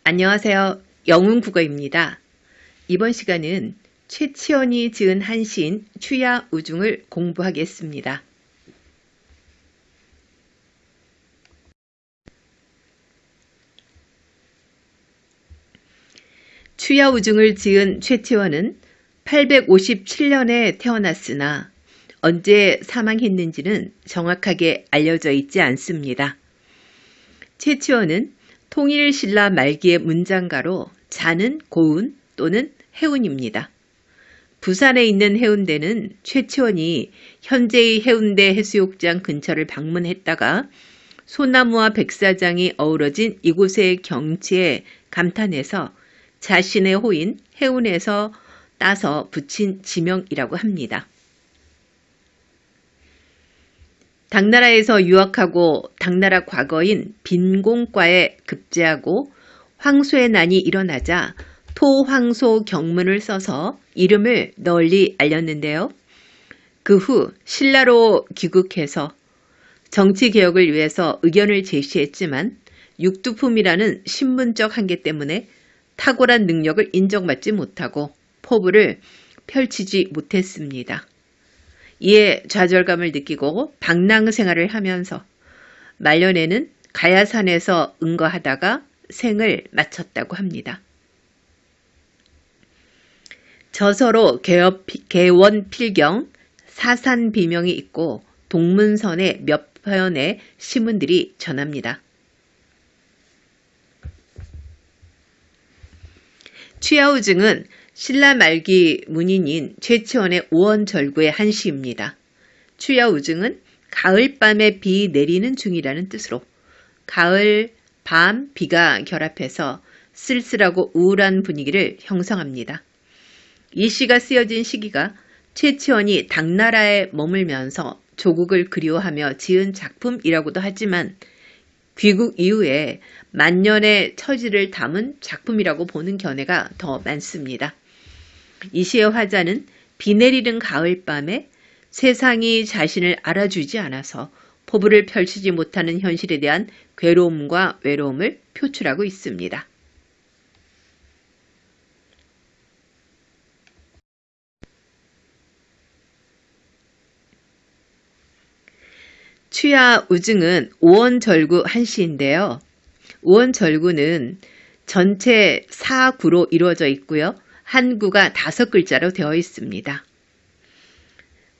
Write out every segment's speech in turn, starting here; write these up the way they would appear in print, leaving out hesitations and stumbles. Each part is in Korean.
안녕하세요. 영훈국어입니다. 이번 시간은 최치원이 지은 한시인 추야우중을 공부하겠습니다. 추야우중을 지은 최치원은 857년에 태어났으나 언제 사망했는지는 정확하게 알려져 있지 않습니다. 최치원은 통일신라 말기의 문장가로 자는 고운 또는 해운입니다. 부산에 있는 해운대는 최치원이 현재의 해운대 해수욕장 근처를 방문했다가 소나무와 백사장이 어우러진 이곳의 경치에 감탄해서 자신의 호인 해운에서 따서 붙인 지명이라고 합니다. 당나라에서 유학하고 당나라 과거인 빈공과에 급제하고 황소의 난이 일어나자 토황소 경문을 써서 이름을 널리 알렸는데요. 그 후 신라로 귀국해서 정치개혁을 위해서 의견을 제시했지만 육두품이라는 신분적 한계 때문에 탁월한 능력을 인정받지 못하고 포부를 펼치지 못했습니다. 이에 좌절감을 느끼고 방랑 생활을 하면서 말년에는 가야산에서 응거하다가 생을 마쳤다고 합니다. 저서로 개원필경, 사산비명이 있고 동문선의 몇 편의 시문들이 전합니다. 추야우중은 신라 말기 문인인 최치원의 오원절구의 한 시입니다. 추야우중은 가을밤에 비 내리는 중이라는 뜻으로 가을, 밤, 비가 결합해서 쓸쓸하고 우울한 분위기를 형성합니다. 이 시가 쓰여진 시기가 최치원이 당나라에 머물면서 조국을 그리워하며 지은 작품이라고도 하지만 귀국 이후에 만년의 처지를 담은 작품이라고 보는 견해가 더 많습니다. 이 시의 화자는 비 내리는 가을밤에 세상이 자신을 알아주지 않아서 포부를 펼치지 못하는 현실에 대한 괴로움과 외로움을 표출하고 있습니다. 추야우중은 오원절구 한 시인데요. 오원절구는 전체 4구로 이루어져 있고요. 한 구가 5글자로 되어 있습니다.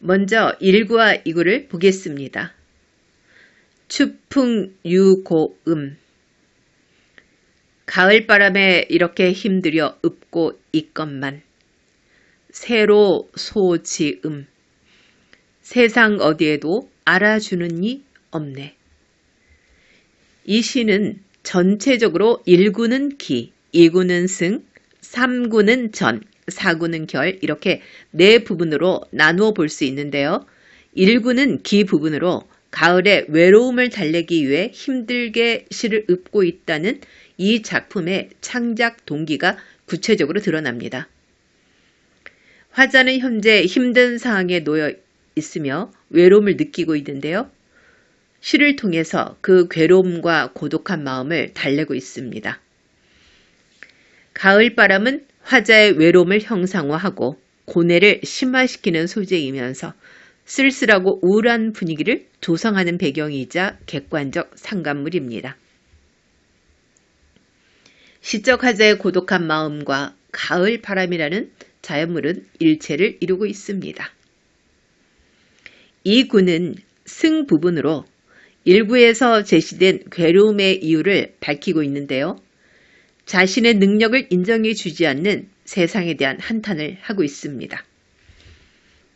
먼저 1구와 2구를 보겠습니다. 추풍유고음 가을바람에 이렇게 힘들여 읊고 있건만 새로 소지음 세상 어디에도 알아주는 이 없네. 이 시는 전체적으로 1구는 기, 2구는 승, 3구는 전, 4구는 결 이렇게 4부분으로 나누어 볼 수 있는데요. 1구는 기 부분으로 가을의 외로움을 달래기 위해 힘들게 시를 읊고 있다는 이 작품의 창작 동기가 구체적으로 드러납니다. 화자는 현재 힘든 상황에 놓여 있으며 외로움을 느끼고 있는데요. 시를 통해서 그 괴로움과 고독한 마음을 달래고 있습니다. 가을바람은 화자의 외로움을 형상화하고 고뇌를 심화시키는 소재이면서 쓸쓸하고 우울한 분위기를 조성하는 배경이자 객관적 상간물입니다. 시적 화자의 고독한 마음과 가을바람이라는 자연물은 일체를 이루고 있습니다. 이 구는 승 부분으로 1구에서 제시된 괴로움의 이유를 밝히고 있는데요. 자신의 능력을 인정해 주지 않는 세상에 대한 한탄을 하고 있습니다.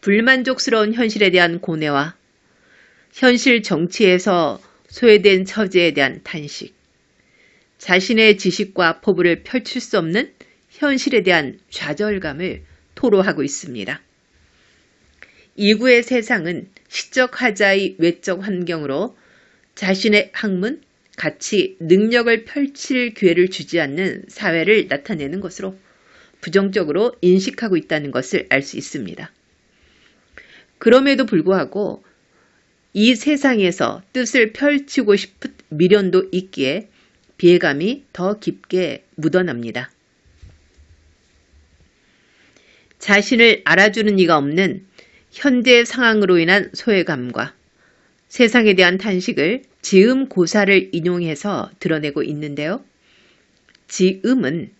불만족스러운 현실에 대한 고뇌와 현실 정치에서 소외된 처지에 대한 탄식, 자신의 지식과 포부를 펼칠 수 없는 현실에 대한 좌절감을 토로하고 있습니다. 2구의 세상은 시적 화자의 외적 환경으로 자신의 학문, 가치, 능력을 펼칠 기회를 주지 않는 사회를 나타내는 것으로 부정적으로 인식하고 있다는 것을 알 수 있습니다. 그럼에도 불구하고 이 세상에서 뜻을 펼치고 싶은 미련도 있기에 비애감이 더 깊게 묻어납니다. 자신을 알아주는 이가 없는 현재 상황으로 인한 소외감과 세상에 대한 탄식을 지음 고사를 인용해서 드러내고 있는데요. 지음은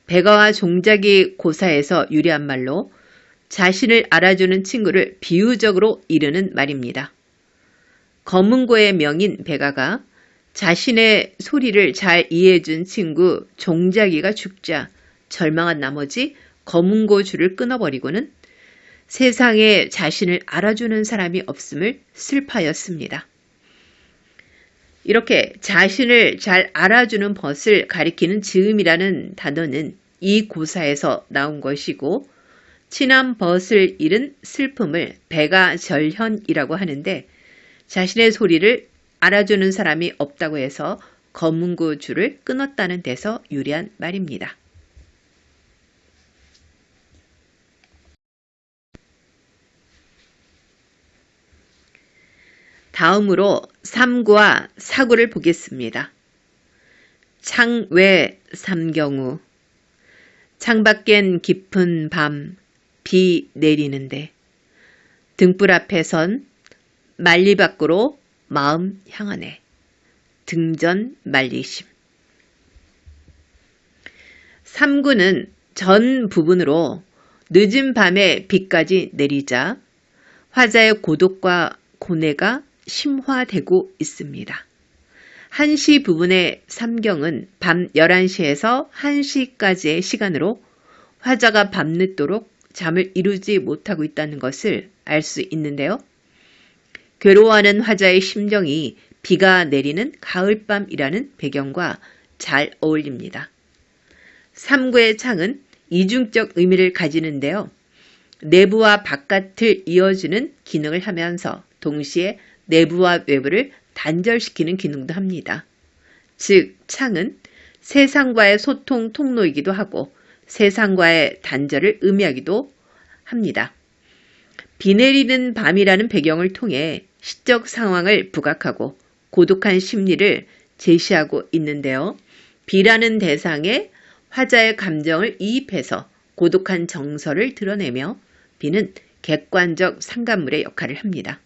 백어와 종작이 고사에서 유래한 말로 자신을 알아주는 친구를 비유적으로 이르는 말입니다. 검은고의 명인 백아가 자신의 소리를 잘 이해해준 친구 종작이가 죽자 절망한 나머지 검은고 줄을 끊어버리고는 세상에 자신을 알아주는 사람이 없음을 슬퍼하였습니다. 이렇게 자신을 잘 알아주는 벗을 가리키는 즈음이라는 단어는 이 고사에서 나온 것이고 친한 벗을 잃은 슬픔을 백아절현이라고 하는데 자신의 소리를 알아주는 사람이 없다고 해서 검은고 줄을 끊었다는 데서 유래한 말입니다. 다음으로 3구와 4구를 보겠습니다. 창외 삼경우 창밖엔 깊은 밤 비 내리는데 등불 앞에 선 만리 밖으로 마음 향하네. 등전 말리심. 3구는 전 부분으로 늦은 밤에 비까지 내리자 화자의 고독과 고뇌가 심화되고 있습니다. 1시 부분의 삼경은 밤 11시에서 1시까지의 시간으로 화자가 밤늦도록 잠을 이루지 못하고 있다는 것을 알 수 있는데요. 괴로워하는 화자의 심정이 비가 내리는 가을밤이라는 배경과 잘 어울립니다. 3구의 창은 이중적 의미를 가지는데요. 내부와 바깥을 이어주는 기능을 하면서 동시에 내부와 외부를 단절시키는 기능도 합니다. 즉, 창은 세상과의 소통 통로이기도 하고 세상과의 단절을 의미하기도 합니다. 비 내리는 밤이라는 배경을 통해 시적 상황을 부각하고 고독한 심리를 제시하고 있는데요. 비라는 대상에 화자의 감정을 이입해서 고독한 정서를 드러내며 비는 객관적 상간물의 역할을 합니다.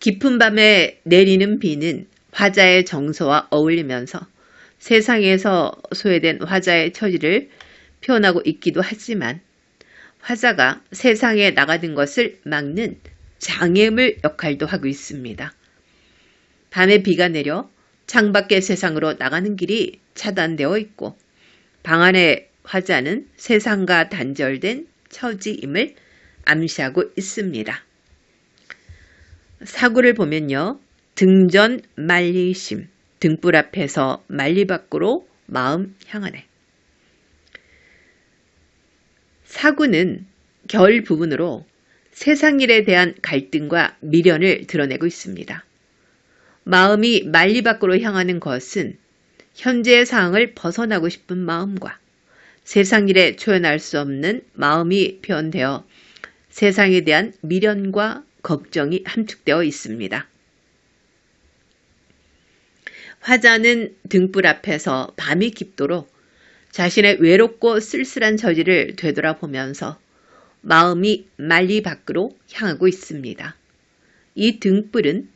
깊은 밤에 내리는 비는 화자의 정서와 어울리면서 세상에서 소외된 화자의 처지를 표현하고 있기도 하지만 화자가 세상에 나가는 것을 막는 장애물 역할도 하고 있습니다. 밤에 비가 내려 창밖의 세상으로 나가는 길이 차단되어 있고 방 안의 화자는 세상과 단절된 처지임을 암시하고 있습니다. 사구를 보면요. 등전 말리심, 등불 앞에서 만리 밖으로 마음 향하네. 사구는 결 부분으로 세상 일에 대한 갈등과 미련을 드러내고 있습니다. 마음이 만리 밖으로 향하는 것은 현재의 상황을 벗어나고 싶은 마음과 세상 일에 초연할 수 없는 마음이 표현되어 세상에 대한 미련과 걱정이 함축되어 있습니다. 화자는 등불 앞에서 밤이 깊도록 자신의 외롭고 쓸쓸한 처지를 되돌아보면서 마음이 만리 밖으로 향하고 있습니다. 이 등불은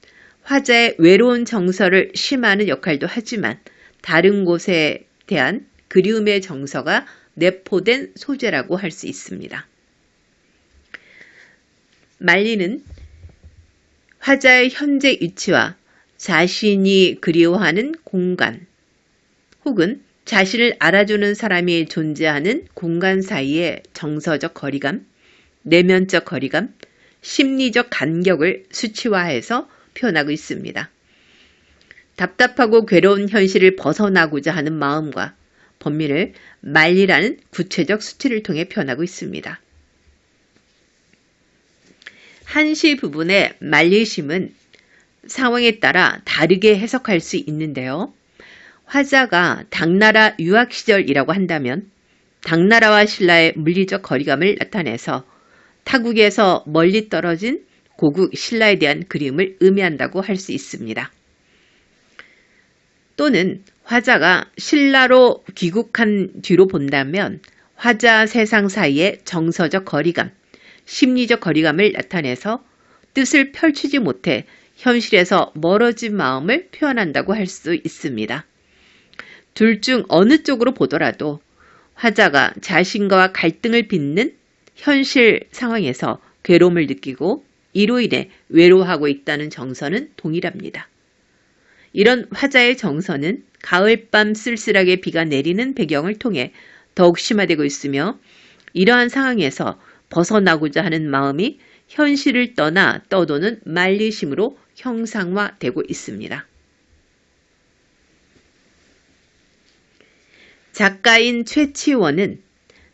화자의 외로운 정서를 심화하는 역할도 하지만 다른 곳에 대한 그리움의 정서가 내포된 소재라고 할 수 있습니다. 만리는 화자의 현재 위치와 자신이 그리워하는 공간 혹은 자신을 알아주는 사람이 존재하는 공간 사이의 정서적 거리감, 내면적 거리감, 심리적 간격을 수치화해서 표현하고 있습니다. 답답하고 괴로운 현실을 벗어나고자 하는 마음과 범민을 만리라는 구체적 수치를 통해 표현하고 있습니다. 한시 부분의 만리심은 상황에 따라 다르게 해석할 수 있는데요. 화자가 당나라 유학 시절이라고 한다면 당나라와 신라의 물리적 거리감을 나타내서 타국에서 멀리 떨어진 고국 신라에 대한 그리움을 의미한다고 할 수 있습니다. 또는 화자가 신라로 귀국한 뒤로 본다면 화자 세상 사이의 정서적 거리감, 심리적 거리감을 나타내서 뜻을 펼치지 못해 현실에서 멀어진 마음을 표현한다고 할 수 있습니다. 둘 중 어느 쪽으로 보더라도 화자가 자신과 갈등을 빚는 현실 상황에서 괴로움을 느끼고 이로 인해 외로워하고 있다는 정서는 동일합니다. 이런 화자의 정서는 가을밤 쓸쓸하게 비가 내리는 배경을 통해 더욱 심화되고 있으며 이러한 상황에서 벗어나고자 하는 마음이 현실을 떠나 떠도는 말리심으로 형상화되고 있습니다. 작가인 최치원은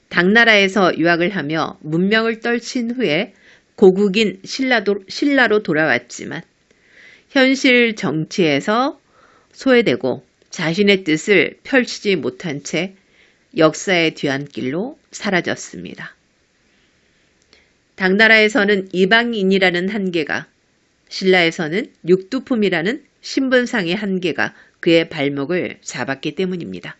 당나라에서 유학을 하며 문명을 떨친 후에 고국인 신라로 돌아왔지만 현실 정치에서 소외되고 자신의 뜻을 펼치지 못한 채 역사의 뒤안길로 사라졌습니다. 당나라에서는 이방인이라는 한계가, 신라에서는 육두품이라는 신분상의 한계가 그의 발목을 잡았기 때문입니다.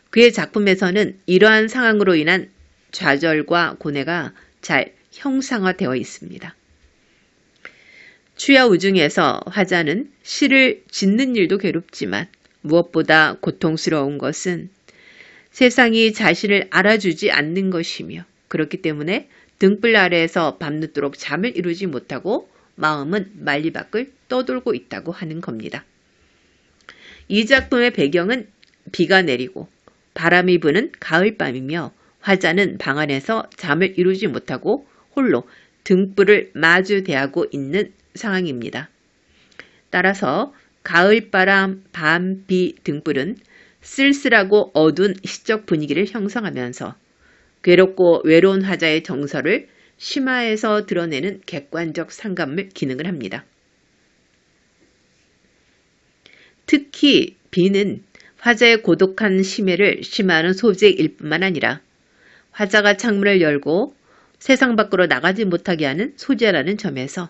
그의 작품에서는 이러한 상황으로 인한 좌절과 고뇌가 잘 형상화되어 있습니다. 추야우중에서 화자는 시를 짓는 일도 괴롭지만 무엇보다 고통스러운 것은 세상이 자신을 알아주지 않는 것이며 그렇기 때문에 등불 아래에서 밤늦도록 잠을 이루지 못하고 마음은 만리밖을 떠돌고 있다고 하는 겁니다. 이 작품의 배경은 비가 내리고 바람이 부는 가을밤이며 화자는 방 안에서 잠을 이루지 못하고 홀로 등불을 마주 대하고 있는 상황입니다. 따라서 가을바람, 밤, 비, 등불은 쓸쓸하고 어두운 시적 분위기를 형성하면서 괴롭고 외로운 화자의 정서를 심화해서 드러내는 객관적 상감을 기능을 합니다. 특히 비는 화자의 고독한 심해를 심화하는 소재일 뿐만 아니라 화자가 창문을 열고 세상 밖으로 나가지 못하게 하는 소재라는 점에서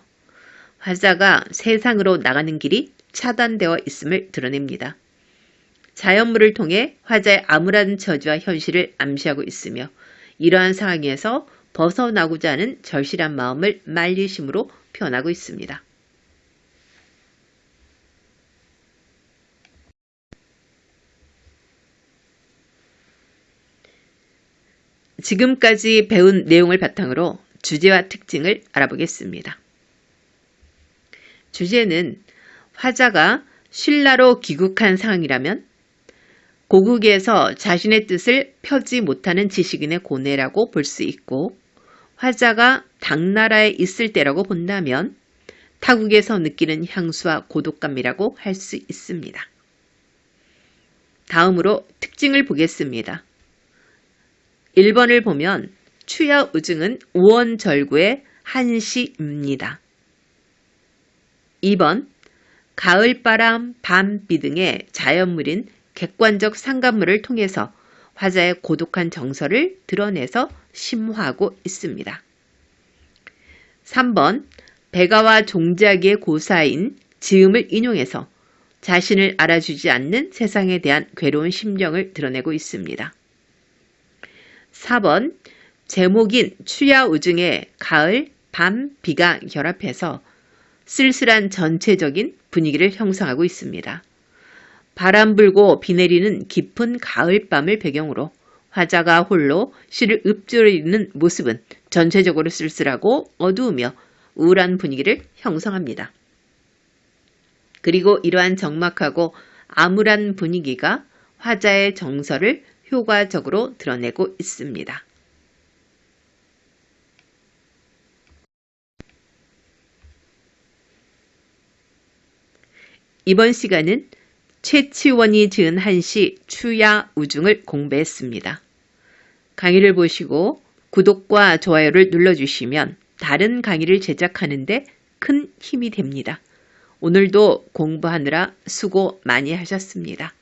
화자가 세상으로 나가는 길이 차단되어 있음을 드러냅니다. 자연물을 통해 화자의 암울한 처지와 현실을 암시하고 있으며 이러한 상황에서 벗어나고자 하는 절실한 마음을 말리심으로 표현하고 있습니다. 지금까지 배운 내용을 바탕으로 주제와 특징을 알아보겠습니다. 주제는 화자가 신라로 귀국한 상황이라면 고국에서 자신의 뜻을 펴지 못하는 지식인의 고뇌라고 볼 수 있고 화자가 당나라에 있을 때라고 본다면 타국에서 느끼는 향수와 고독감이라고 할 수 있습니다. 다음으로 특징을 보겠습니다. 1번을 보면 추야우증은 우원절구의 한시입니다. 2번 가을바람, 밤비 등의 자연물인 객관적 상감물을 통해서 화자의 고독한 정서를 드러내서 심화하고 있습니다. 3번 백아와 종자기의 고사인 지음을 인용해서 자신을 알아주지 않는 세상에 대한 괴로운 심정을 드러내고 있습니다. 4번 제목인 추야우증의 가을, 밤, 비가 결합해서 쓸쓸한 전체적인 분위기를 형성하고 있습니다. 바람 불고 비 내리는 깊은 가을밤을 배경으로 화자가 홀로 시를 읊조리는 모습은 전체적으로 쓸쓸하고 어두우며 우울한 분위기를 형성합니다. 그리고 이러한 적막하고 암울한 분위기가 화자의 정서를 효과적으로 드러내고 있습니다. 이번 시간은 최치원이 지은 한시 추야우중을 공부했습니다. 강의를 보시고 구독과 좋아요를 눌러주시면 다른 강의를 제작하는 데 큰 힘이 됩니다. 오늘도 공부하느라 수고 많이 하셨습니다.